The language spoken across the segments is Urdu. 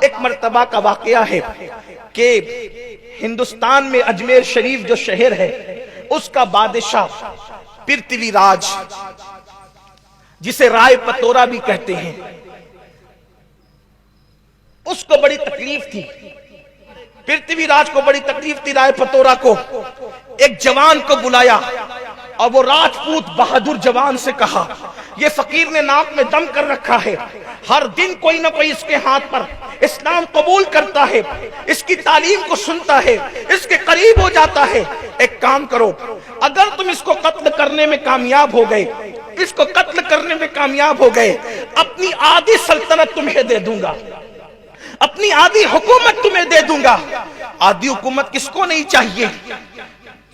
ایک مرتبہ کا واقعہ ہے کہ ہندوستان میں اجمیر شریف جو شہر ہے اس کا بادشاہ پرتھوی راج، جسے رائے پتورا بھی کہتے ہیں، اس کو بڑی تکلیف تھی، پرتھوی راج کو بڑی تکلیف تھی رائے پتورا کو۔ ایک جوان کو بلایا اور وہ راجپوت بہادر جوان سے کہا، یہ فقیر نے ناک میں دم کر رکھا ہے، ہر دن کوئی نہ کوئی اس کے ہاتھ پر اسلام قبول کرتا ہے، اس کی تعلیم کو سنتا ہے، اس کے قریب ہو جاتا ہے، ایک کام کرو، اگر تم اس کو قتل کرنے میں کامیاب ہو گئے، اس کو قتل کرنے میں کامیاب ہو گئے، اپنی آدھی سلطنت تمہیں دے دوں گا، اپنی آدھی حکومت تمہیں دے دوں گا۔ آدھی حکومت کس کو نہیں چاہیے؟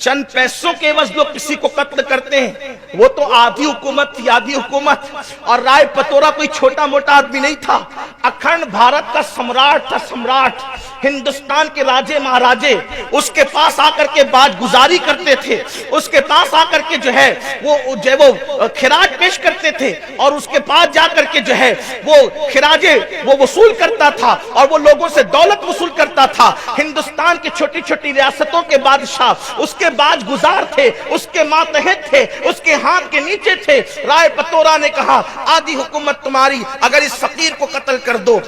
چند پیسوں کے عوض لوگ کسی کو قتل کرتے ہیں، وہ تو آدھی حکومت تھی، آدھی حکومت۔ اور رائے پتورا کوئی چھوٹا موٹا آدمی نہیں تھا، اکھنڈ بھارت کا سمراٹ تھا، سمراٹ، ہندوستان کے راجے مہاراجے اس کے پاس آ کر کے باج گزاری کرتے تھے، اس کے پاس آ کر کے جو ہے وہ خراج پیش کرتے تھے، اور اس کے پاس جا کر کے جو ہے وہ خراجے وہ وصول کرتا تھا اور وہ لوگوں سے دولت وصول کرتا تھا۔ ہندوستان کی چھوٹی چھوٹی ریاستوں کے بادشاہ اس کے باج گزار تھے، اس کے ماتحت تھے، اس کے ہاتھ کے نیچے تھے۔ رائے پتورا نے کہا، آدھی حکومت تمہاری، اگر اس فقیر کو قتل کر دو۔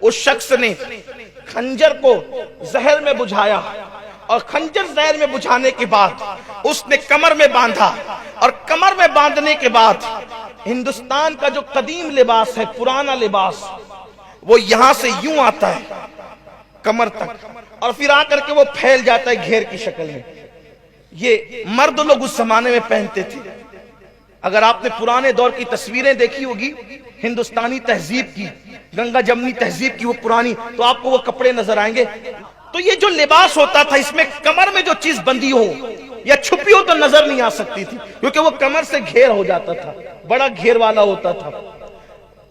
اس شخص نے خنجر کو زہر میں بجھایا، اور خنجر زہر میں بجھانے کے بعد اس نے کمر میں باندھا، اور کمر میں باندھنے کے بعد ہندوستان کا جو قدیم لباس ہے، پرانا لباس، وہ یہاں سے یوں آتا ہے کمر تک، اور پھر آ کر کے وہ پھیل جاتا ہے گھیر کی شکل میں۔ یہ مرد لوگ اس زمانے میں پہنتے تھے۔ اگر آپ نے پرانے دور کی تصویریں دیکھی ہوگی ہندوستانی تہذیب کی، گنگا جمنی تہذیب کی، وہ پرانی، تو آپ کو وہ کپڑے نظر آئیں گے۔ تو یہ جو لباس ہوتا تھا، اس میں کمر میں جو چیز بندھی ہو یا چھپی ہو تو نظر نہیں آ سکتی تھی، کیونکہ وہ کمر سے گھیر ہو جاتا تھا، بڑا گھیر والا ہوتا تھا۔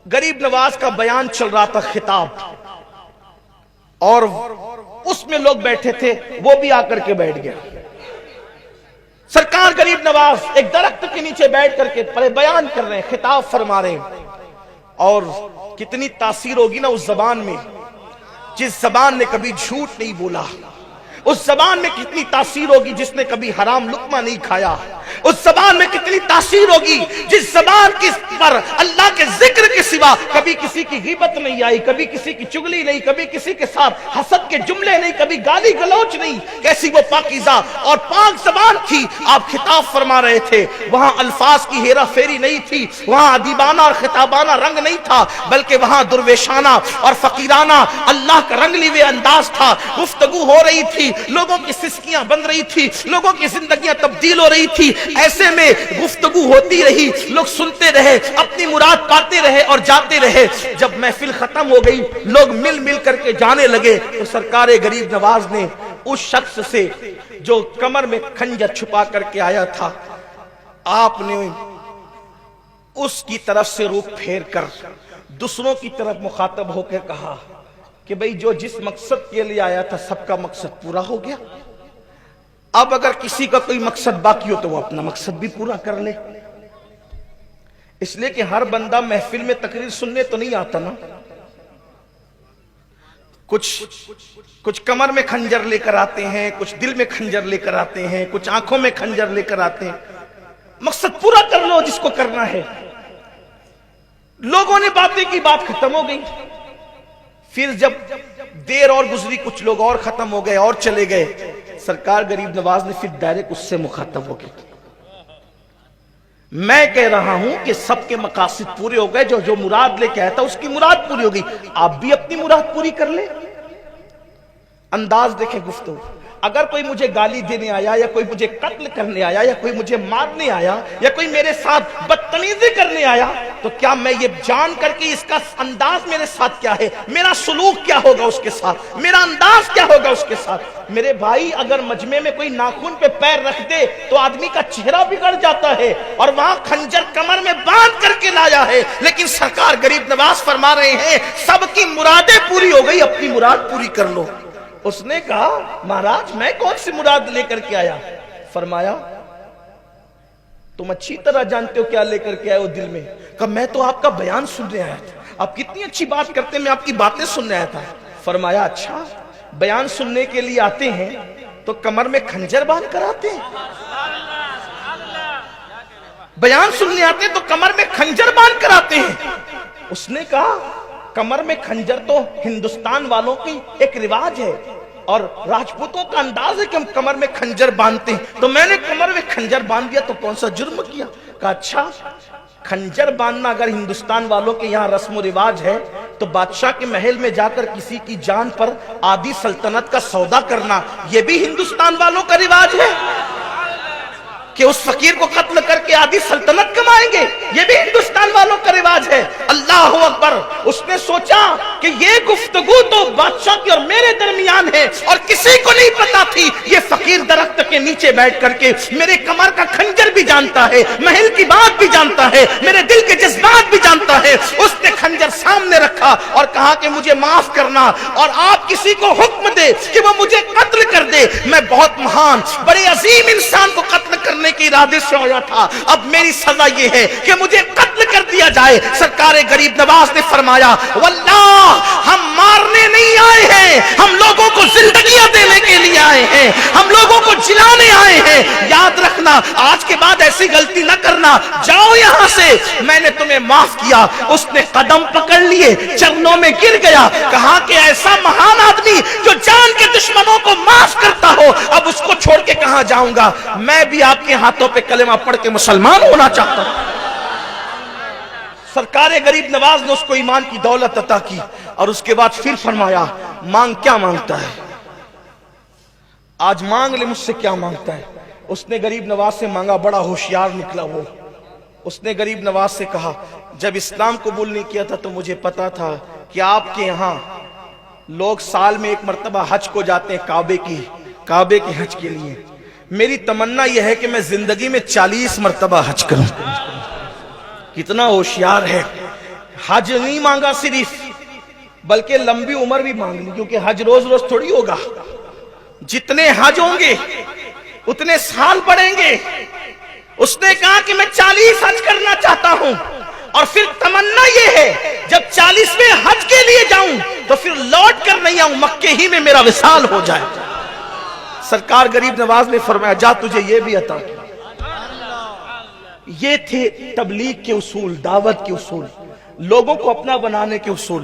غریب نواز کا بیان چل رہا تھا، خطاب، اور اس میں لوگ بیٹھے تھے، وہ بھی آ کر کے بیٹھ گیا۔ سرکار غریب نواز ایک درخت کے نیچے بیٹھ کر کے بیان کر رہے ہیں، خطاب فرما رہے ہیں، اور کتنی تاثیر ہوگی نا اس زبان میں، جس زبان نے کبھی جھوٹ نہیں بولا، اس زبان میں کتنی تاثیر ہوگی جس نے کبھی حرام لقمہ نہیں کھایا، اس زبان میں کتنی تاثیر ہوگی جس زبان کی پر اللہ کے ذکر کے سوا کبھی کسی کی غیبت نہیں آئی، کبھی کسی کی چگلی نہیں، کبھی کسی کے ساتھ حسد کے جملے نہیں، کبھی گالی گلوچ نہیں۔ کیسی وہ پاکیزہ اور پاک زبان تھی۔ آپ خطاب فرما رہے تھے، وہاں الفاظ کی ہیرا پھیری نہیں تھی، وہاں ادیبانہ اور خطابانہ رنگ نہیں تھا، بلکہ وہاں درویشانہ اور فقیرانہ اللہ کا رنگ لیوے انداز تھا۔ گفتگو ہو رہی تھی، لوگوں کی سسکیاں بن رہی تھی، لوگوں کی زندگیاں تبدیل ہو رہی تھی۔ ایسے میں گفتگو ہوتی رہی، لوگ سنتے رہے، اپنی مراد پاتے رہے اور جاتے رہے۔ جب محفل ختم ہو گئی، لوگ مل مل کر کے جانے لگے، تو سرکار غریب نواز نے اس شخص سے جو کمر میں خنجر چھپا کر کے آیا تھا، آپ نے اس کی طرف سے رخ پھیر کر دوسروں کی طرف مخاطب ہو کے کہا کہ بھئی جو جس مقصد کے لیے آیا تھا سب کا مقصد پورا ہو گیا، اب اگر کسی کا کوئی مقصد باقی ہو تو وہ اپنا مقصد بھی پورا کر لے۔ اس لیے کہ ہر بندہ محفل میں تقریر سننے تو نہیں آتا نا، کچھ کمر میں خنجر لے کر آتے ہیں، کچھ دل میں خنجر لے کر آتے ہیں، کچھ آنکھوں میں خنجر لے کر آتے ہیں۔ مقصد پورا کر لو جس کو کرنا ہے۔ لوگوں نے باتیں کی، بات ختم ہو گئی۔ پھر جب دیر اور گزری، کچھ لوگ اور ختم ہو گئے اور چلے گئے، سرکار غریب نواز نے پھر ڈائریکٹ اس سے مخاطب ہو گئے، میں کہہ رہا ہوں کہ سب کے مقاصد پورے ہو گئے، جو مراد لے کے آیا تھا اس کی مراد پوری ہو گئی، آپ بھی اپنی مراد پوری کر لیں۔ انداز دیکھیں گفتگو۔ اگر کوئی مجھے گالی دینے آیا، یا کوئی مجھے قتل کرنے آیا، یا کوئی مجھے مارنے آیا، یا کوئی میرے ساتھ بدتمیزی کرنے آیا، تو کیا میں یہ جان کر کے اس کا انداز میرے ساتھ کیا ہے، میرا سلوک کیا ہوگا اس کے ساتھ، میرا انداز کیا ہوگا اس کے ساتھ؟ میرے بھائی، اگر مجمع میں کوئی ناخن پہ پیر رکھ دے تو آدمی کا چہرہ بگڑ جاتا ہے، اور وہاں خنجر کمر میں باندھ کر کے لایا ہے، لیکن سرکار غریب نواز فرما رہے ہیں سب کی مرادیں پوری ہو گئی، اپنی مراد پوری کر لو۔ اس نے کہا، مہاراج میں کون سی مراد لے کر کے آیا؟ فرمایا، تم اچھی طرح جانتے ہو کیا لے کر کے آئے ہو دل میں۔ کہا، میں تو آپ کا بیان سننے آیا تھا، آپ کتنی اچھی بات کرتے ہیں، میں آپ کی باتیں سننے آیا تھا۔ فرمایا اچھا بیان سننے کے لیے آتے ہیں تو کمر میں خنجر باندھ کر آتے ہیں؟ بیان سننے آتے ہیں تو کمر میں خنجر باندھ کر آتے ہیں؟ اس نے کہا کمر میں خنجر تو ہندوستان والوں کی ایک رواج ہے اور راجپوتوں کا انداز ہے کہ ہم کمر میں خنجر باندھتے ہیں، تو میں نے کمر میں خنجر باندھ دیا تو کون سا جرم کیا؟ کہا اچھا خنجر باندھنا اگر ہندوستان والوں کے یہاں رسم و رواج ہے تو بادشاہ کے محل میں جا کر کسی کی جان پر آدھی سلطنت کا سودا کرنا یہ بھی ہندوستان والوں کا رواج ہے کہ اس فقیر کو قتل کر کے آدھی سلطنت کمائیں گے؟ یہ بھی ہندوستان والوں کا رواج ہے۔ اللہ اکبر! اس نے سوچا کہ یہ گفتگو تو بادشاہ کی اور میرے درمیان ہے اور کسی کو نہیں پتا تھی یہ فقیر درخت کے نیچے بیٹھ کر کے میرے کمر کا خنجر بھی جانتا ہے، محل کی بات بھی جانتا ہے، میرے دل کے جذبات بھی جانتا ہے۔ اس نے خنجر سامنے رکھا اور کہا کہ مجھے معاف کرنا اور آپ کسی کو حکم دے کہ وہ مجھے قتل کر دے، میں بہت مہان بڑے عظیم انسان کو قتل کرنے کے ارادے سے آیا تھا، اب میری سزا یہ ہے کہ مجھے قتل کر دیا جائے۔ سرکار غریب نواز نے فرمایا واللہ ہم مارنے نہیں آئے ہیں، ہم لوگوں کو زندگیاں دینے کے لیے آئے ہیں، ہم لوگوں کو جلانے آئے ہیں، یاد رکھنا آج کے بعد ایسی غلطی نہ کرنا، جاؤ یہاں سے، میں نے تمہیں معاف کیا۔ اس نے قدم پکڑ لیے، چرنوں میں گر گیا، کہا کہ ایسا مہان آدمی جو جان کے دشمنوں کو معاف کرتا ہو اب اس کو چھوڑ کے کہاں جاؤں گا؟ میں بھی آپ کے ہاتھوں پہ کلمہ پڑھ کے مسلمان ہونا چاہتا ہوں۔ سرکار غریب نواز نے اس کو ایمان کی دولت عطا کی اور اس کے بعد پھر فرمایا مانگ کیا مانگتا ہے؟ آج مانگ لے مجھ سے کیا مانگتا ہے؟ اس نے غریب نواز سے مانگا، بڑا ہوشیار نکلا وہ۔ اس نے غریب نواز سے کہا جب اسلام قبول نہیں کیا تھا تو مجھے پتا تھا کہ آپ کے یہاں لوگ سال میں ایک مرتبہ حج کو جاتے ہیں کعبے کے حج کے لیے، میری تمنا یہ ہے کہ میں زندگی میں 40 مرتبہ حج کروں۔ کتنا ہوشیار ہے! حج نہیں مانگا صرف بلکہ لمبی عمر بھی مانگ لی، کیونکہ حج روز روز تھوڑی ہوگا، جتنے حج ہوں گے اتنے سال پڑیں گے۔ اس نے کہا کہ میں 40 حج کرنا چاہتا ہوں اور پھر تمنا یہ ہے جب 40ویں حج کے لیے جاؤں تو پھر لوٹ کر نہیں آؤں، مکے ہی میں میرا وصال ہو جائے۔ سرکار غریب نواز نے فرمایا جا تجھے یہ بھی عطا کیا۔ یہ تھے تبلیغ کے اصول، دعوت کے اصول، لوگوں کو اپنا بنانے کے اصول۔